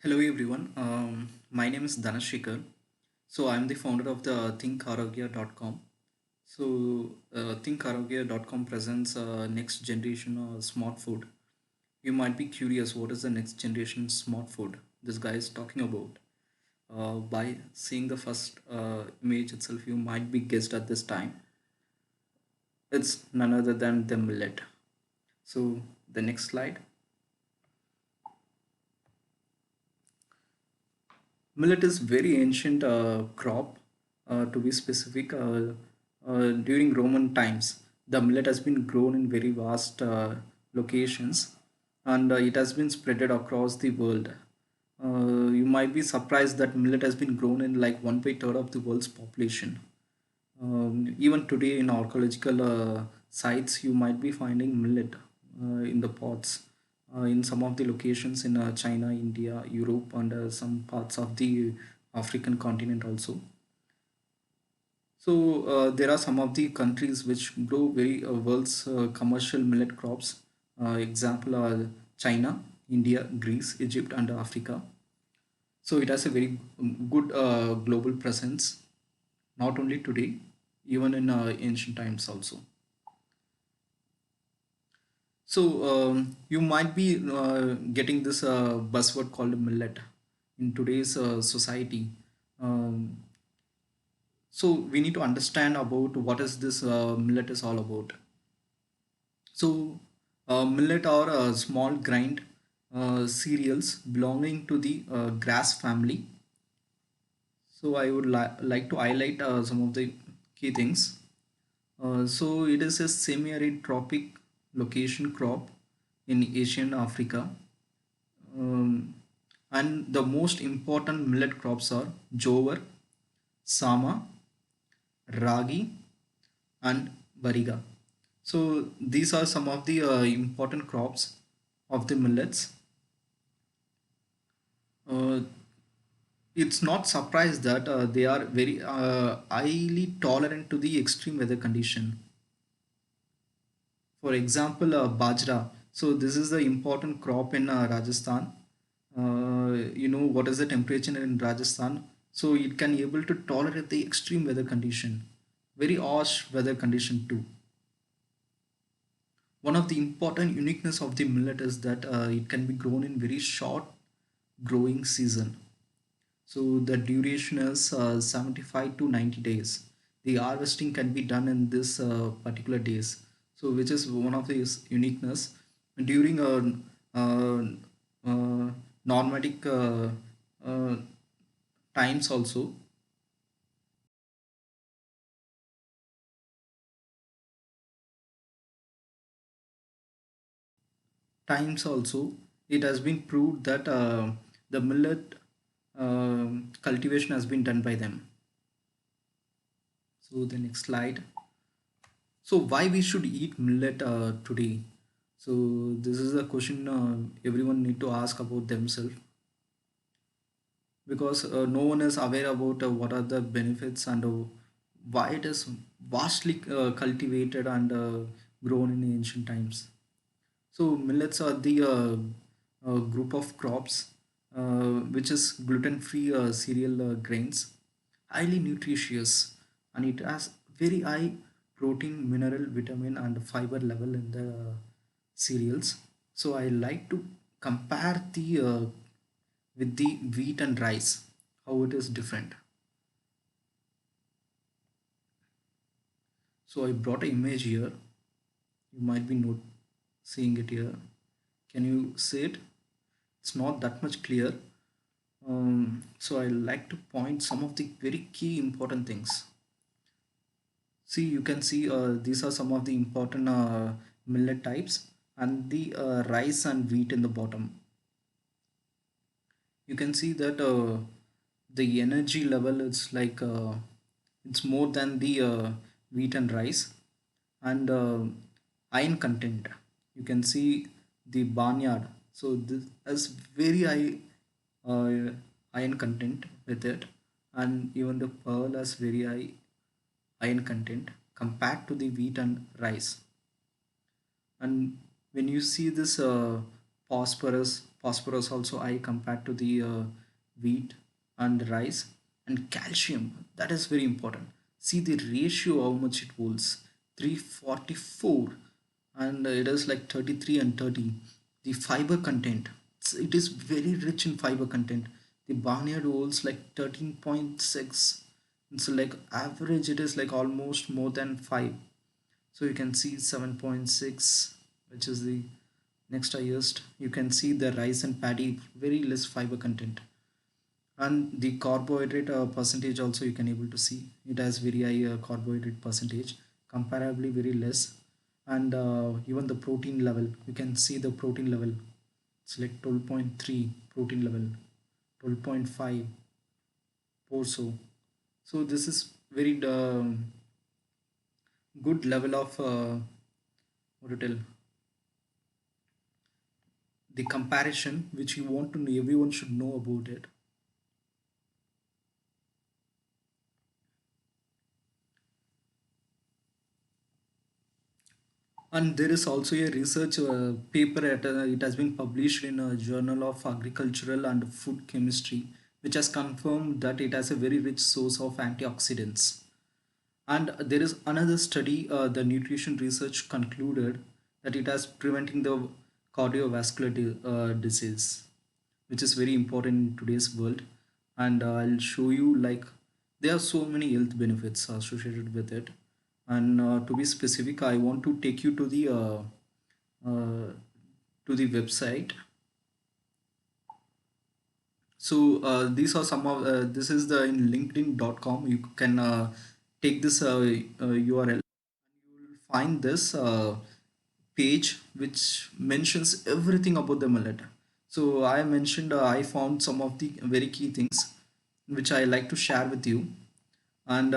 Hello everyone. My name is Dhanashikar. So I'm the founder of the ThinkArogya.com. So ThinkArogya.com presents next generation smart food. You might be curious what is the next generation smart food this guy is talking about. By seeing the first image itself, you might be guessed at this time. It's none other than the millet. So the next slide. Millet is very ancient crop, to be specific. During Roman times, the millet has been grown in very vast locations, and it has been spreaded across the world. You might be surprised that millet has been grown in like one by third of the world's population. Even today in archaeological sites, you might be finding millet in the pots in some of the locations in China, India, Europe, and some parts of the African continent also. So there are some of the countries which grow very world's commercial millet crops. Example are China, India, Greece, Egypt, and Africa. So it has a very good global presence, not only today, even in ancient times also. So you might be getting this buzzword called millet in today's society. Um, so we need to understand about what is this millet is all about. So millet are small grind cereals belonging to the grass family. So I would like to highlight some of the key things. So it is a semi-arid tropic location crop in Asian Africa. Um, and the most important millet crops are jowar, sama, ragi, and bariga. So these are some of the important crops of the millets. Uh, it's not surprised that they are very highly tolerant to the extreme weather condition. For example, bajra. So this is the important crop in Rajasthan. You know what is the temperature in Rajasthan? So it can able to tolerate the extreme weather condition, very harsh weather condition too. One of the important uniqueness of the millet is that it can be grown in very short growing season. So the duration is 75 to 90 days. The harvesting can be done in this particular days. So which is one of the uniqueness. During nomadic uh, times also, it has been proved that the millet cultivation has been done by them. So the next slide. So why we should eat millet today? So this is a question everyone need to ask about themselves, because no one is aware about what are the benefits and why it is vastly cultivated and grown in ancient times. So millets are the group of crops which is gluten-free cereal grains, highly nutritious, and it has very high protein, mineral, vitamin, and fiber level in the cereals. So I like to compare the with the wheat and rice, how it is different. So I brought an image here. You might be not seeing it here. Can you see it? It's not that much clear. So I like to point some of the very key important things. See, you can see these are some of the important millet types and the rice and wheat in the bottom. You can see that the energy level is like it's more than the wheat and rice, and iron content. You can see the barnyard. So this has very high uh, iron content with it, and even the pearl has very high iron content compared to the wheat and rice. And when you see this phosphorus phosphorus also high compared to the wheat and rice. And calcium, that is very important. See the ratio how much it holds, 344, and it is like 33 and 30. The fiber content, it is very rich in fiber content. The barnyard holds like 13.6. It's like average, it is like almost more than 5. So you can see 7.6, which is the next highest. You can see the rice and paddy, very less fiber content. And the carbohydrate percentage also you can able to see. It has very high carbohydrate percentage, comparably very less. And even the protein level, you can see the protein level. It's like 12.3 protein level, 12.5 also. So this is very good level of what to tell, the comparison which you want to know, everyone should know about it. And there is also a research paper it has been published in a journal of agricultural and food chemistry, which has confirmed that it has a very rich source of antioxidants. And there is another study, the nutrition research concluded that it has preventing the cardiovascular disease, which is very important in today's world. And I'll show you like there are so many health benefits associated with it. And to be specific, I want to take you uh, to the website. So these are some of this is the in linkedin.com. You can take this URL. You will find this page which mentions everything about the millet. So I mentioned I found some of the very key things which I like to share with you. And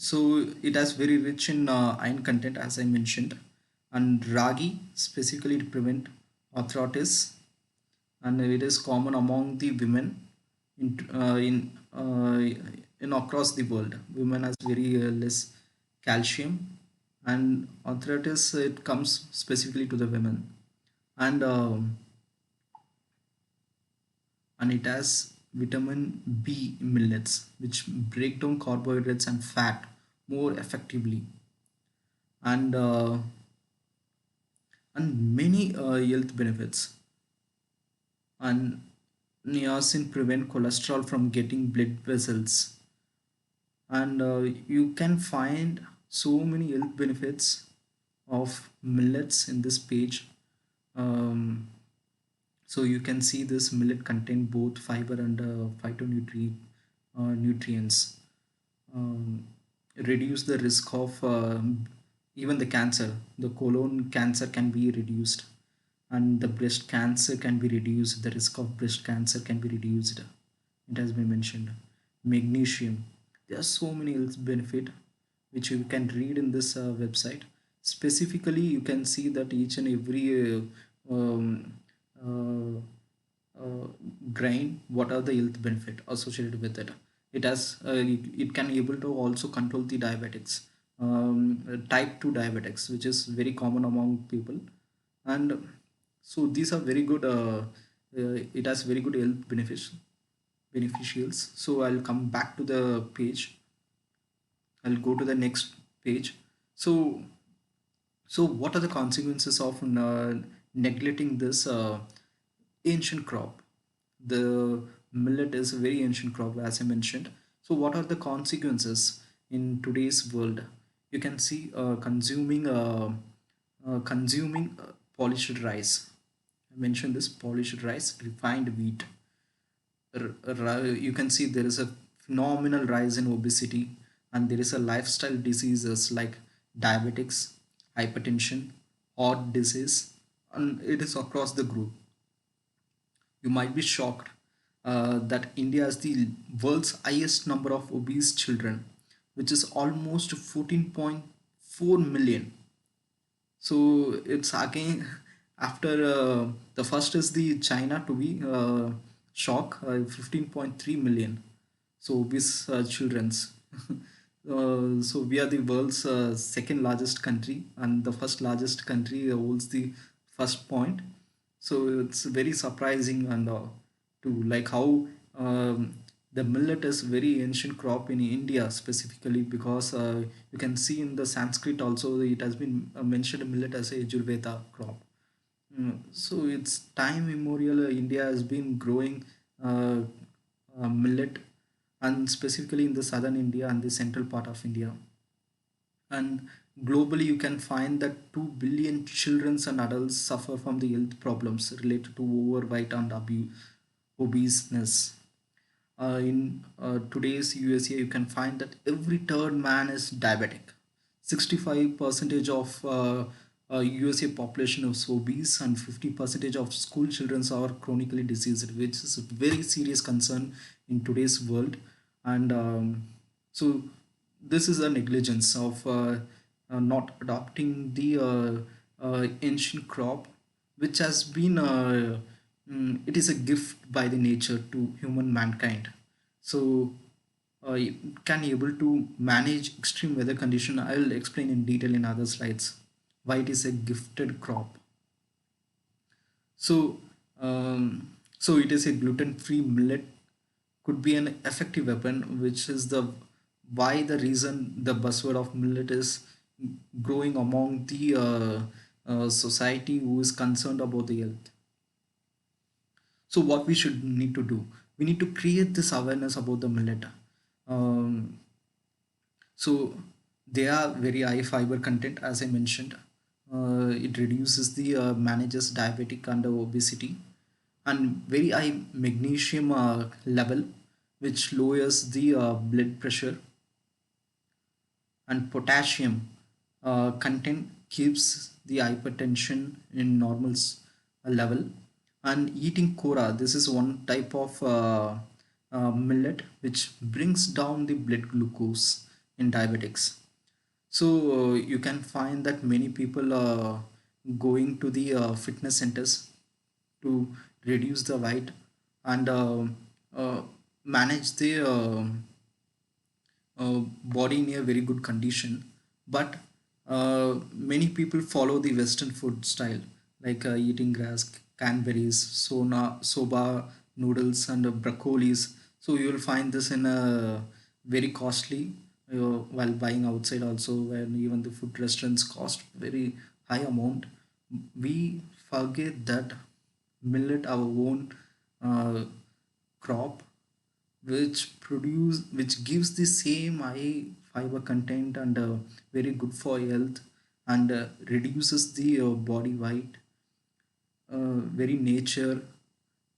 so it has very rich in iron content, as I mentioned, and ragi specifically to prevent arthritis, and it is common among the women in across the world. Women has very less calcium, and arthritis it comes specifically to the women, and it has vitamin B in millets, which break down carbohydrates and fat more effectively, and many health benefits. And niacin prevent cholesterol from getting blood vessels, and you can find so many health benefits of millets in this page. um, so you can see this millet contain both fiber and nutrients, um, reduce the risk of even the cancer. The colon cancer can be reduced, and the breast cancer can be reduced. The risk of breast cancer can be reduced. It has been mentioned. Magnesium. There are so many health benefit which you can read in this website. Specifically, you can see that each and every uh, uh, grain, what are the health benefit associated with it. It has it can able to also control the diabetics, type 2 diabetics, which is very common among people. And so these are very good it has very good health benefits beneficials. So I'll come back to the page. I'll go to the next page. So what are the consequences of neglecting this ancient crop? The millet is a very ancient crop, as I mentioned. So what are the consequences in today's world? You can see consuming polished rice. I mentioned this polished rice, refined wheat. You can see there is a phenomenal rise in obesity, and there is a lifestyle diseases like diabetics, hypertension, heart disease, and it is across the group. You might be shocked that India has the world's highest number of obese children, which is almost 14.4 million. So it's again after the first is the China to be shock, 15.3 million. So obese children's. So we are the world's second largest country, and the first largest country holds the first point. So it's very surprising and to like how um, the millet is very ancient crop in India specifically, because you can see in the Sanskrit also it has been mentioned millet as a Yajurveda crop. So it's time immemorial. India has been growing uh, millet, and specifically in the southern India and the central part of India. And globally, you can find that 2 billion children and adults suffer from the health problems related to overweight and obeseness. In today's USA, you can find that every third man is diabetic. 65 percentage of USA population is obese, and 50 percentage of school children are chronically diseased, which is a very serious concern in today's world. And so this is a negligence of not adopting the ancient crop, which has been it is a gift by the nature to human mankind. So you can able to manage extreme weather condition. I will explain in detail in other slides why it is a gifted crop. So, so it is a gluten-free millet could be an effective weapon, which is the why the reason the buzzword of millet is growing among the society who is concerned about the health. So, what we should need to do, we need to create this awareness about the millet. Um, so they are very high fiber content, as I mentioned. It reduces the manages diabetic and obesity, and very high magnesium level, which lowers the blood pressure, and potassium content keeps the hypertension in normal level. And eating kora, this is one type of millet which brings down the blood glucose in diabetics. So you can find that many people are going to the fitness centers to reduce the weight and uh, manage their body in a very good condition. But many people follow the Western food style, like eating grass, cranberries, soba noodles, and broccolis. So you will find this in a very costly while buying outside also, when even the food restaurants cost very high amount. We forget that millet, our own uh, crop, which gives the same high fiber content and very good for health, and reduces the body weight, very nature.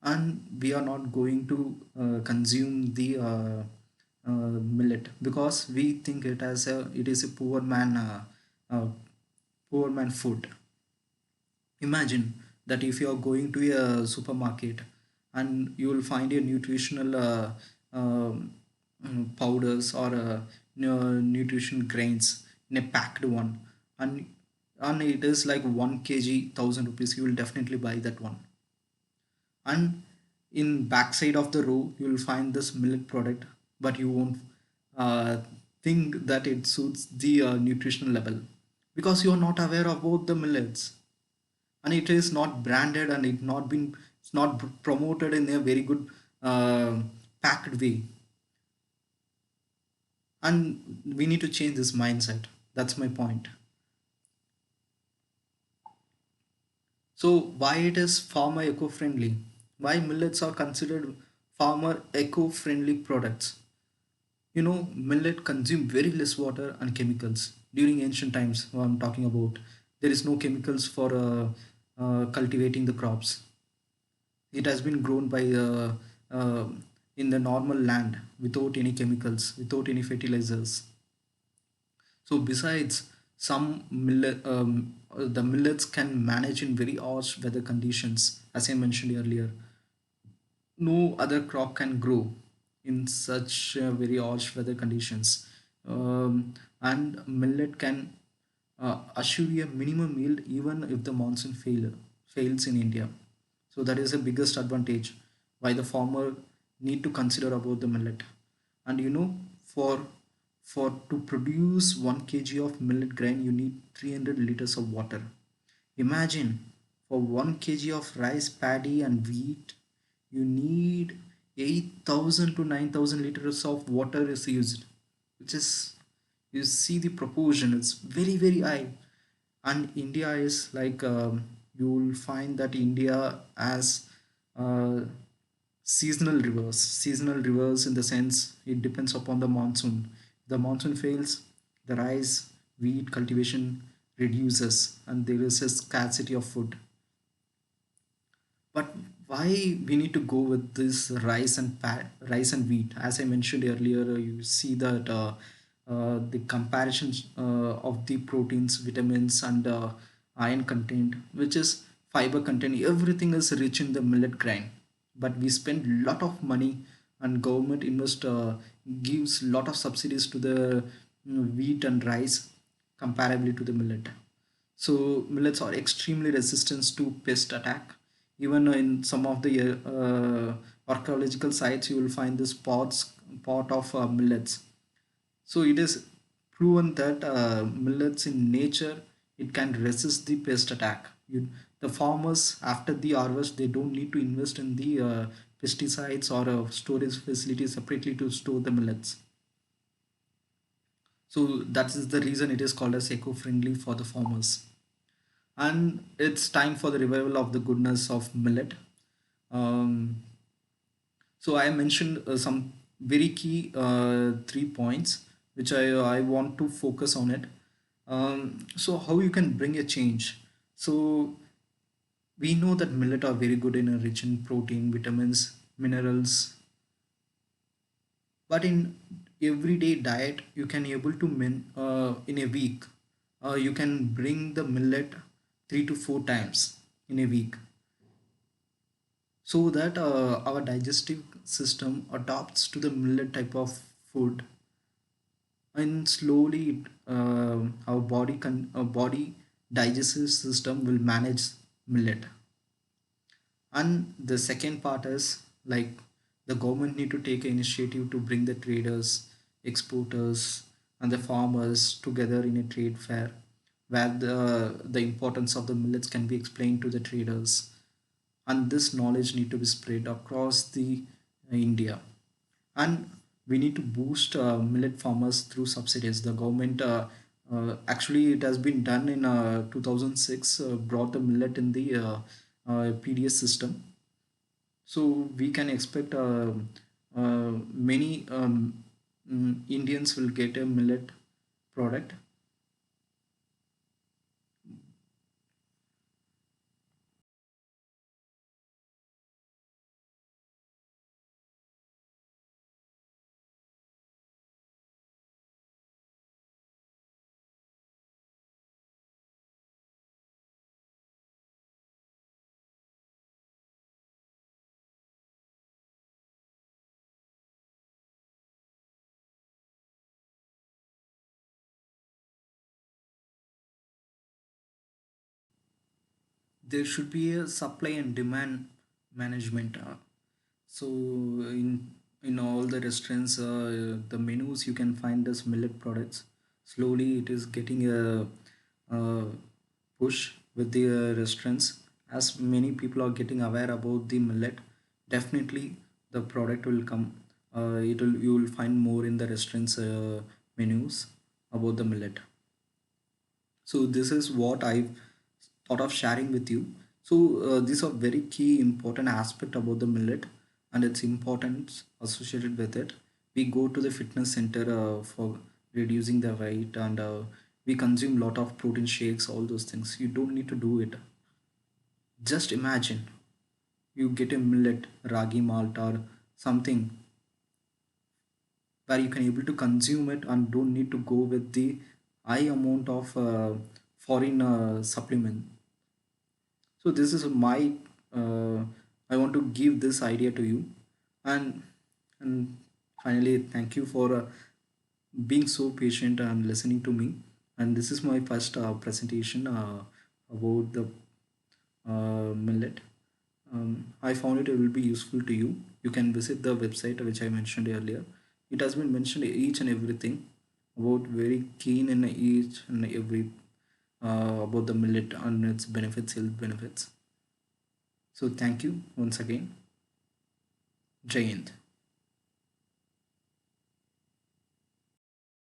And we are not going to consume the millet because we think it is a uh, poor man food. Imagine that if you are going to a supermarket and you will find a nutritional powders or nutrition grains in a packed one, and it is like 1 kg 1,000 rupees, you will definitely buy that one. And in backside of the row you will find this millet product, but you won't uh, think that it suits the nutritional level, because you are not aware about the millets, and it is not branded, and it's not promoted in a very good uh, packed way. And we need to change this mindset. That's my point. So why it is farmer eco-friendly, why millets are considered farmer eco-friendly products? Millet consume very less water and chemicals. During ancient times, what I'm talking about, there is no chemicals for cultivating the crops. It has been grown by uh, in the normal land without any chemicals, without any fertilizers. So besides, the millets can manage in very harsh weather conditions, as I mentioned earlier. No other crop can grow in such very harsh weather conditions. And millet can assure a minimum yield even if the monsoon fails in India. So that is the biggest advantage why the farmer need to consider about the millet. And for to produce 1 kg of millet grain, you need 300 liters of water. Imagine For 1 kg of rice, paddy, and wheat, you need 8,000 to 9,000 liters of water is used, which is, you see the proportion, it's very, very high. And India is like, you will find that India has uh, seasonal rivers in the sense it depends upon the monsoon. The monsoon fails, the rice, wheat cultivation reduces, and there is a scarcity of food. But why we need to go with this rice and wheat? As I mentioned earlier, you see that the comparisons of the proteins, vitamins, and iron content, which is fiber content, everything is rich in the millet grain. But we spend lot of money, and government gives lot of subsidies to the wheat and rice comparably to the millet. So millets are extremely resistant to pest attack. Even in some of the archaeological sites, you will find this pot of millets. So it is proven that millets in nature, it can resist the pest attack. The farmers after the harvest, they don't need to invest in the pesticides or storage facilities separately to store the millets. So that is the reason it is called as eco-friendly for the farmers. And it's time for the revival of the goodness of millet. Um, so I mentioned some very key 3 points which I want to focus on it. So how you can bring a change. So we know that millet are very good in rich in protein, vitamins, minerals, but in everyday diet you can able to in a week you can bring the millet 3 to 4 times in a week, so that our digestive system adapts to the millet type of food, and slowly our body digestive system will manage millet. And the second part is like the government need to take initiative to bring the traders, exporters, and the farmers together in a trade fair where the importance of the millets can be explained to the traders, and this knowledge need to be spread across the India. And we need to boost millet farmers through subsidies. The government actually it has been done in 2006, brought the millet in the PDS system. So we can expect many Indians will get a millet product. There should be a supply and demand management. So in all the restaurants, the menus you can find as millet products. Slowly, it is getting a push with the restaurants. As many people are getting aware about the millet, definitely the product will come. It will You will find more in the restaurants menus about the millet. So this is what I thought of sharing with you. So these are very key important aspect about the millet and its importance associated with it. We go to the fitness center for reducing the weight, and we consume lot of protein shakes, all those things. You don't need to do it. Just imagine you get a millet, ragi malt, or something where you can able to consume it and don't need to go with the high amount of foreign supplement. So this is my uh, I want to give this idea to you. And and finally, thank you for being so patient and listening to me. And this is my first presentation about the millet. I found it will be useful to you. You can visit the website which I mentioned earlier. It has been mentioned each and everything about very keen in each and every about the millet and its benefits, health benefits. So thank you once again. Jai Hind.